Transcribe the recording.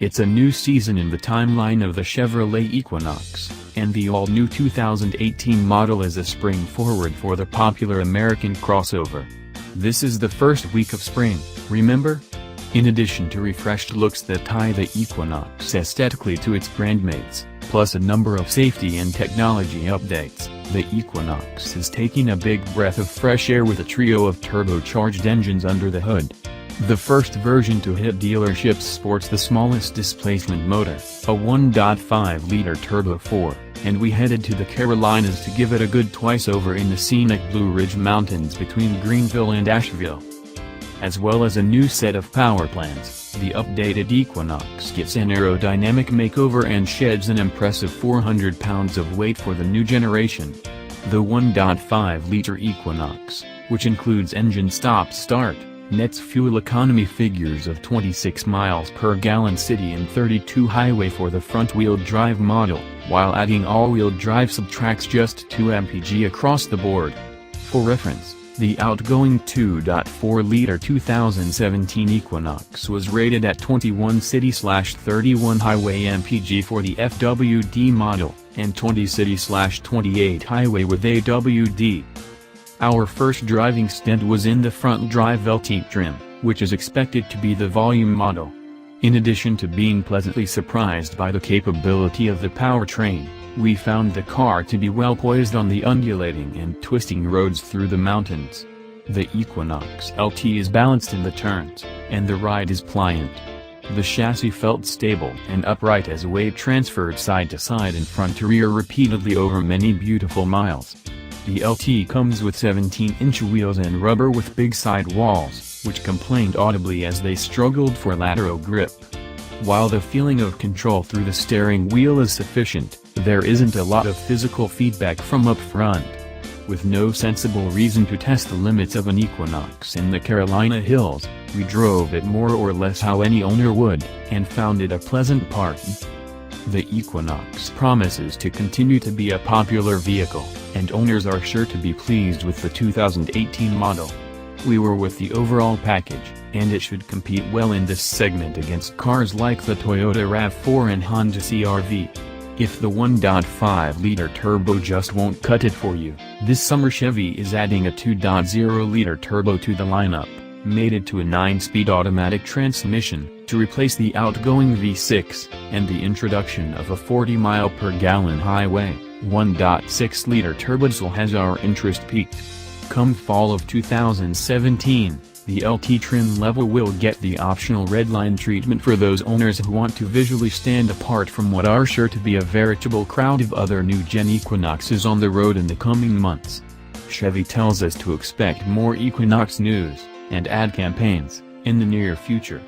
It's a new season in the timeline of the Chevrolet Equinox, and the all-new 2018 model is a spring forward for the popular American crossover. This is the first week of spring, remember? In addition to refreshed looks that tie the Equinox aesthetically to its brandmates, plus a number of safety and technology updates, the Equinox is taking a big breath of fresh air with a trio of turbocharged engines under the hood. The first version to hit dealerships sports the smallest displacement motor, a 1.5-liter Turbo 4, and we headed to the Carolinas to give it a good twice-over in the scenic Blue Ridge Mountains between Greenville and Asheville. As well as a new set of powerplants, the updated Equinox gets an aerodynamic makeover and sheds an impressive 400 pounds of weight for the new generation. The 1.5-liter Equinox, which includes engine stop-start, nets fuel economy figures of 26 miles per gallon city and 32 highway for the front-wheel drive model, while adding all-wheel drive subtracts just 2 mpg across the board. For reference, the outgoing 2.4-liter 2017 Equinox was rated at 21 city/31 highway mpg for the FWD model, and 20 city/28 highway with AWD. Our first driving stint was in the front-drive LT trim, which is expected to be the volume model. In addition to being pleasantly surprised by the capability of the powertrain, we found the car to be well poised on the undulating and twisting roads through the mountains. The Equinox LT is balanced in the turns, and the ride is pliant. The chassis felt stable and upright as weight transferred side to side and front to rear repeatedly over many beautiful miles. The LT comes with 17-inch wheels and rubber with big side walls, which complained audibly as they struggled for lateral grip. While the feeling of control through the steering wheel is sufficient, there isn't a lot of physical feedback from up front. With no sensible reason to test the limits of an Equinox in the Carolina hills, we drove it more or less how any owner would, and found it a pleasant park. The Equinox promises to continue to be a popular vehicle, and owners are sure to be pleased with the 2018 model. We were with the overall package, and it should compete well in this segment against cars like the Toyota RAV4 and Honda CR-V. If the 1.5-liter turbo just won't cut it for you, this summer Chevy is adding a 2.0-liter turbo to the lineup, mated to a 9-speed automatic transmission, to replace the outgoing V6, and the introduction of a 40-mile-per-gallon highway, 1.6-liter turbodiesel has our interest peaked. Come fall of 2017, the LT trim level will get the optional redline treatment for those owners who want to visually stand apart from what are sure to be a veritable crowd of other new-gen Equinoxes on the road in the coming months. Chevy tells us to expect more Equinox news and ad campaigns in the near future.